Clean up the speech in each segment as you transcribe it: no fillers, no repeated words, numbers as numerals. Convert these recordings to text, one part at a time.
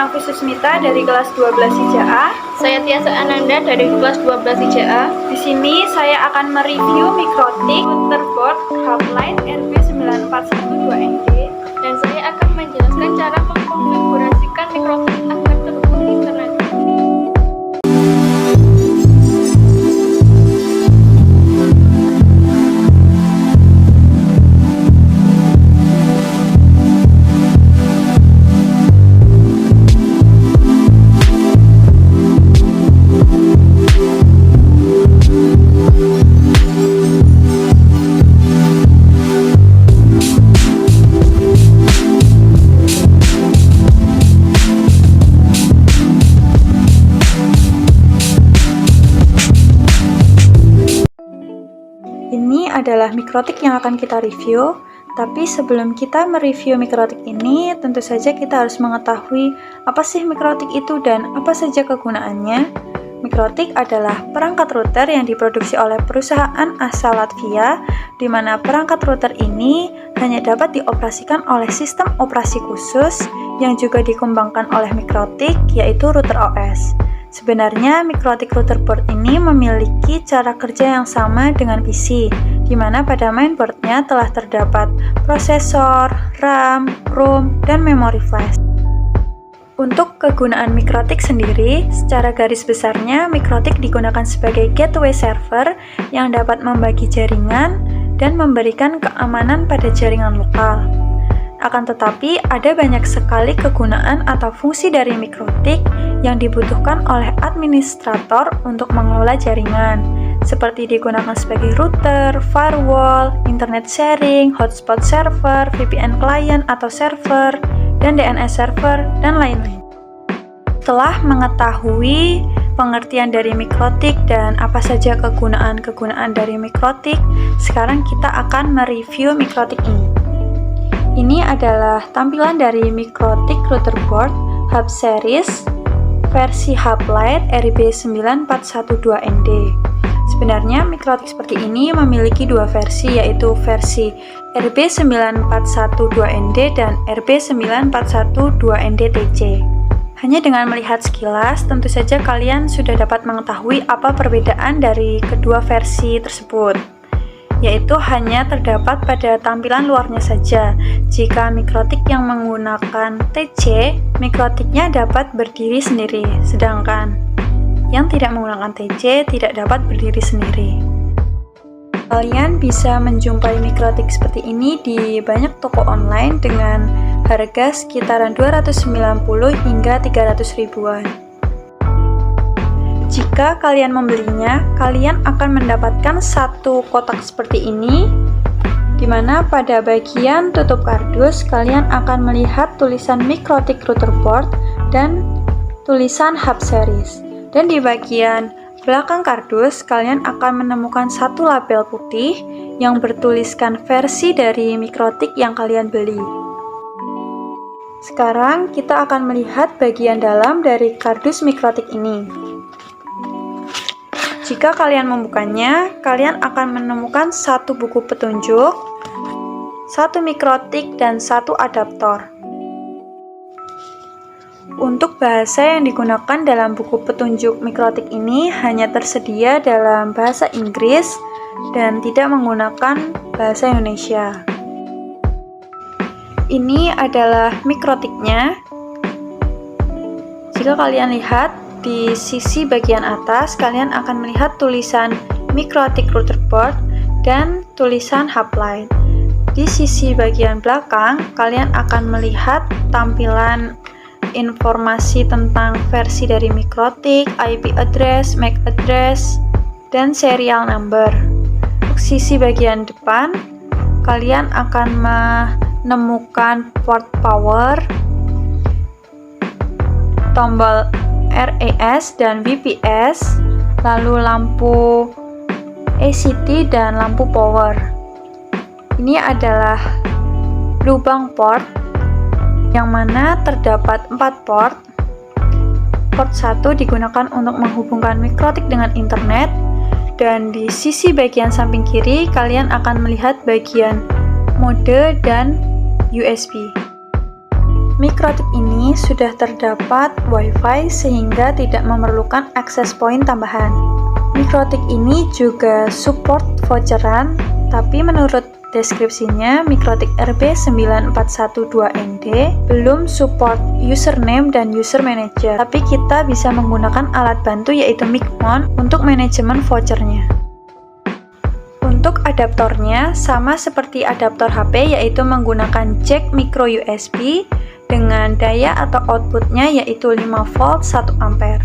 Novi Susmita dari kelas 12 IJA. Saya Tiasa Ananda dari kelas 12 IJA. Di sini saya akan mereview mikrotik Routerboard Hubline RB9412ND Dan saya akan menjelaskan cara mengkonfigurasikan mikrotik agar terhubung internet. Ini adalah mikrotik yang akan kita review, tapi sebelum kita mereview mikrotik ini, tentu saja kita harus mengetahui apa sih mikrotik itu dan apa saja kegunaannya. Mikrotik adalah perangkat router yang diproduksi oleh perusahaan asal Latvia, di mana perangkat router ini hanya dapat dioperasikan oleh sistem operasi khusus yang juga dikembangkan oleh mikrotik, yaitu router OS. Sebenarnya mikrotik routerboard ini memiliki cara kerja yang sama dengan PC, di mana pada mainboardnya telah terdapat prosesor, RAM, ROM, dan memori flash. Untuk kegunaan mikrotik sendiri, secara garis besarnya mikrotik digunakan sebagai gateway server yang dapat membagi jaringan dan memberikan keamanan pada jaringan lokal. Akan tetapi, ada banyak sekali kegunaan atau fungsi dari mikrotik yang dibutuhkan oleh administrator untuk mengelola jaringan, seperti digunakan sebagai router, firewall, internet sharing, hotspot server, VPN client atau server, dan DNS server, dan lain-lain. Setelah mengetahui pengertian dari mikrotik dan apa saja kegunaan-kegunaan dari mikrotik, sekarang kita akan mereview mikrotik ini. Ini adalah tampilan dari mikrotik routerboard Hub Series versi Hubline RB9412ND. Sebenarnya mikrotik seperti ini memiliki dua versi, yaitu versi RB9412ND dan RB9412ND-TC. Hanya dengan melihat sekilas, tentu saja kalian sudah dapat mengetahui apa perbedaan dari kedua versi tersebut, yaitu hanya terdapat pada tampilan luarnya saja. Jika mikrotik yang menggunakan TC, mikrotiknya dapat berdiri sendiri, sedangkan yang tidak menggunakan TC tidak dapat berdiri sendiri. Kalian bisa menjumpai mikrotik seperti ini di banyak toko online dengan harga sekitaran 290 hingga 300 ribuan. Jika kalian membelinya, kalian akan mendapatkan satu kotak seperti ini, di mana pada bagian tutup kardus kalian akan melihat tulisan mikrotik routerboard dan tulisan Hub Series. Dan di bagian belakang kardus kalian akan menemukan satu label putih yang bertuliskan versi dari mikrotik yang kalian beli. Sekarang kita akan melihat bagian dalam dari kardus mikrotik ini. Jika kalian membukanya, kalian akan menemukan satu buku petunjuk, satu mikrotik, dan satu adaptor. Untuk bahasa yang digunakan dalam buku petunjuk mikrotik ini hanya tersedia dalam bahasa Inggris dan tidak menggunakan bahasa Indonesia. Ini adalah mikrotiknya. Jika kalian lihat, di sisi bagian atas, kalian akan melihat tulisan mikrotik routerboard dan tulisan Hubline. Di sisi bagian belakang, kalian akan melihat tampilan informasi tentang versi dari mikrotik, IP address, MAC address, dan serial number. Untuk sisi bagian depan, kalian akan menemukan port power, tombol RAS dan VPS, lalu lampu ACT dan lampu power. Ini adalah lubang port yang mana terdapat 4 port. Port 1 digunakan untuk menghubungkan mikrotik dengan internet, dan di sisi bagian samping kiri kalian akan melihat bagian mode dan USB. Mikrotik ini sudah terdapat Wi-Fi sehingga tidak memerlukan akses point tambahan. Mikrotik ini juga support voucheran, tapi menurut deskripsinya Mikrotik RB9412ND belum support username dan user manager, tapi kita bisa menggunakan alat bantu yaitu Micmon untuk manajemen vouchernya. Untuk adaptornya sama seperti adaptor HP, yaitu menggunakan jack micro USB dengan daya atau outputnya yaitu 5 volt 1 ampere.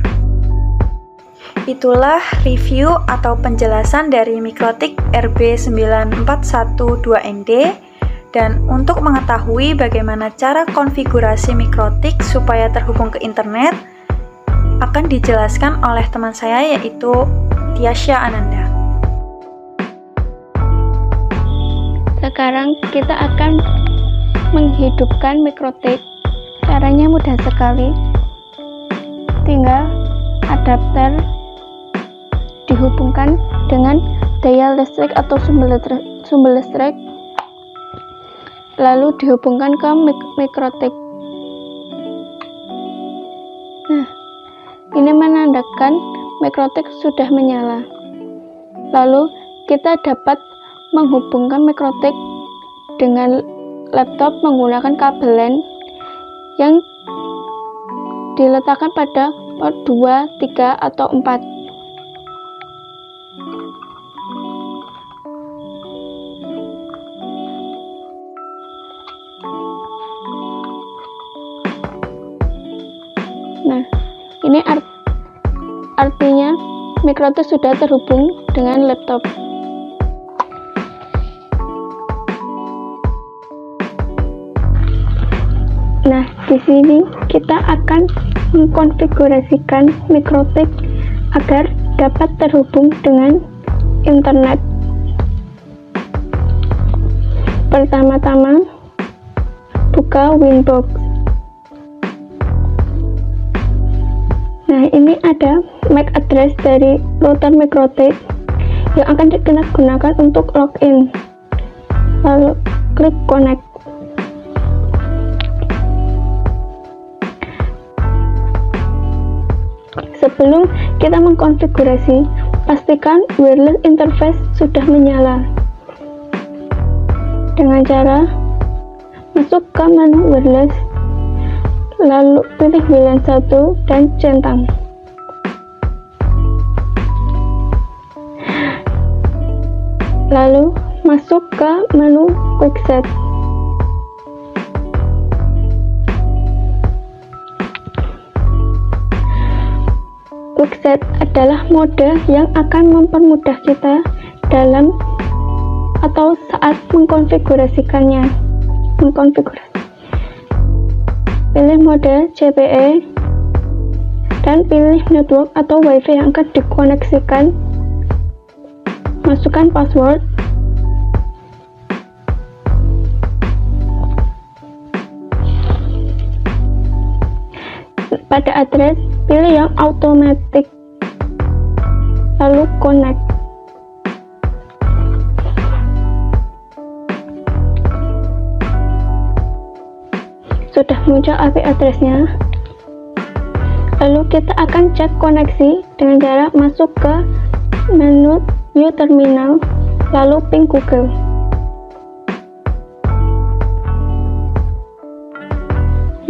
Itulah review atau penjelasan dari Mikrotik RB9412ND, dan untuk mengetahui bagaimana cara konfigurasi Mikrotik supaya terhubung ke internet akan dijelaskan oleh teman saya yaitu Tiasya Ananda. Sekarang kita akan menghidupkan Mikrotik. Caranya mudah sekali. Tinggal adapter dihubungkan dengan daya listrik atau sumber listrik, lalu dihubungkan ke Mikrotik. Nah, ini menandakan Mikrotik sudah menyala. Lalu kita dapat menghubungkan Mikrotik dengan laptop menggunakan kabel LAN yang diletakkan pada port 2, 3, atau 4. Nah, ini artinya Mikrotik sudah terhubung dengan laptop. Nah, di sini kita akan mengkonfigurasikan Mikrotik agar dapat terhubung dengan internet. Pertama-tama, buka Winbox. Nah, ini ada MAC address dari router Mikrotik yang akan digunakan untuk login. Lalu klik connect. Sebelum kita mengkonfigurasi, pastikan wireless interface sudah menyala. Dengan cara masuk ke menu wireless, lalu pilih WLAN 1 dan centang. Lalu masuk ke menu QuickSet. QuickSet adalah mode yang akan mempermudah kita dalam atau saat mengkonfigurasikannya. Pilih mode CPE dan pilih network atau WiFi yang akan dikoneksikan. Masukkan password. Pada address, pilih yang automatic. Lalu connect. Sudah muncul IP address-nya. Lalu kita akan cek koneksi dengan cara masuk ke menu View Terminal, lalu ping Google.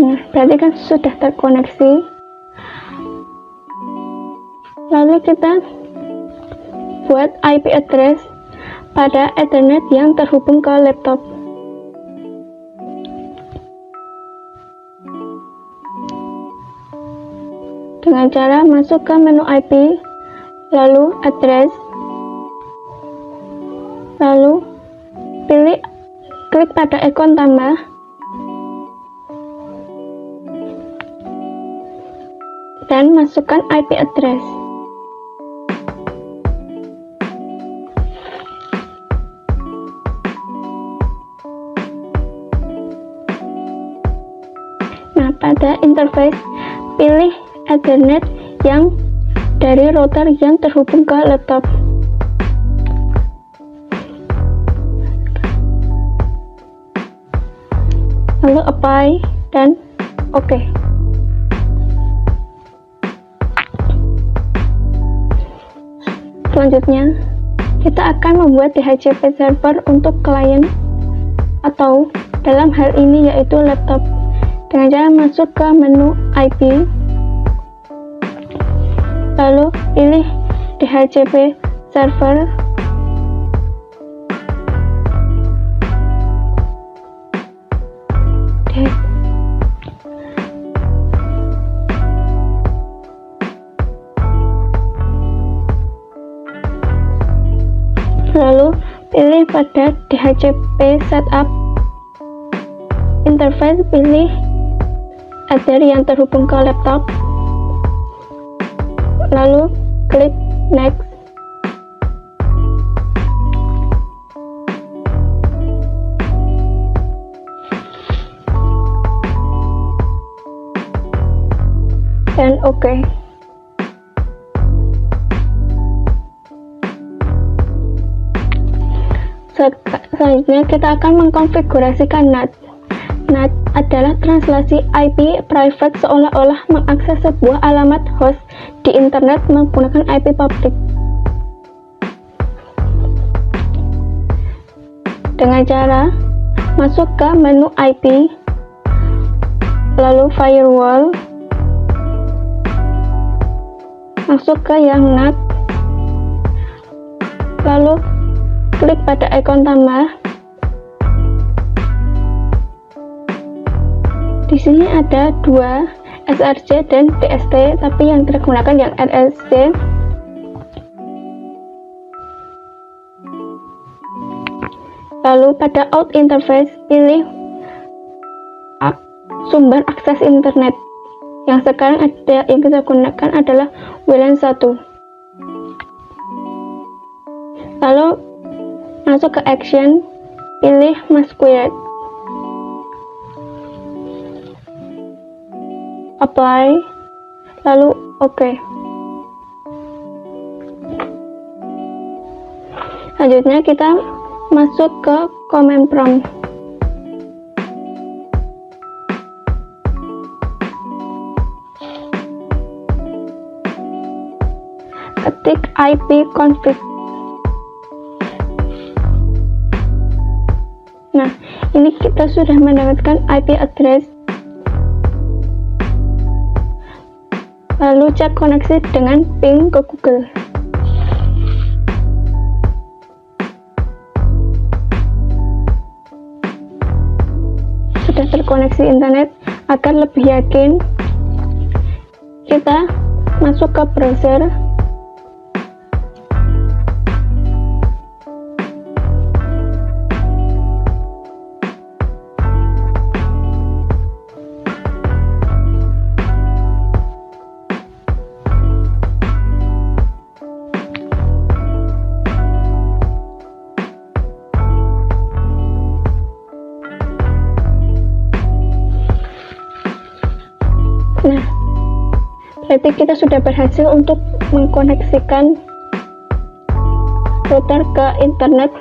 Nah, berarti kan sudah terkoneksi. Lalu kita buat IP address pada Ethernet yang terhubung ke laptop. Dengan cara masuk ke menu IP, lalu address, lalu klik pada ikon tambah, dan masukkan IP address. Nah, pada interface, pilih Ethernet yang dari router yang terhubung ke laptop. Lalu apply dan Oke. Selanjutnya, kita akan membuat DHCP server untuk klien atau dalam hal ini yaitu laptop dengan cara masuk ke menu IP, lalu pilih DHCP server, lalu pilih pada DHCP setup interface, pilih adder yang terhubung ke laptop, lalu klik next. Dan oke. Selanjutnya kita akan mengkonfigurasikan NAT. NAT adalah translasi IP private seolah-olah mengakses sebuah alamat host di internet menggunakan IP publik. Dengan cara masuk ke menu IP, lalu firewall, masuk ke yang NAT, lalu klik pada ikon tambah. Di sini ada dua, SRC dan DST, tapi yang kita gunakan yang SRC. Lalu pada out interface pilih sumber akses internet. Yang sekarang yang kita gunakan adalah WLAN 1. Lalu masuk ke action, pilih masquerade, apply, lalu oke. Selanjutnya kita masuk ke command prompt. Ketik ipconfig. Nah, ini kita sudah mendapatkan IP address. Lalu cek koneksi dengan ping ke Google. Sudah terkoneksi internet, agar lebih yakin, kita masuk ke browser. Nah, berarti kita sudah berhasil untuk mengkoneksikan router ke internet.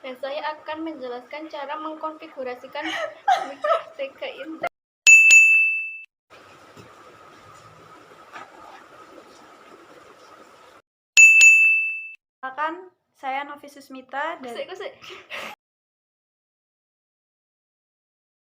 Dan saya akan menjelaskan cara mengkonfigurasikan mikrofon ke internet. Saya Novi Susmita dan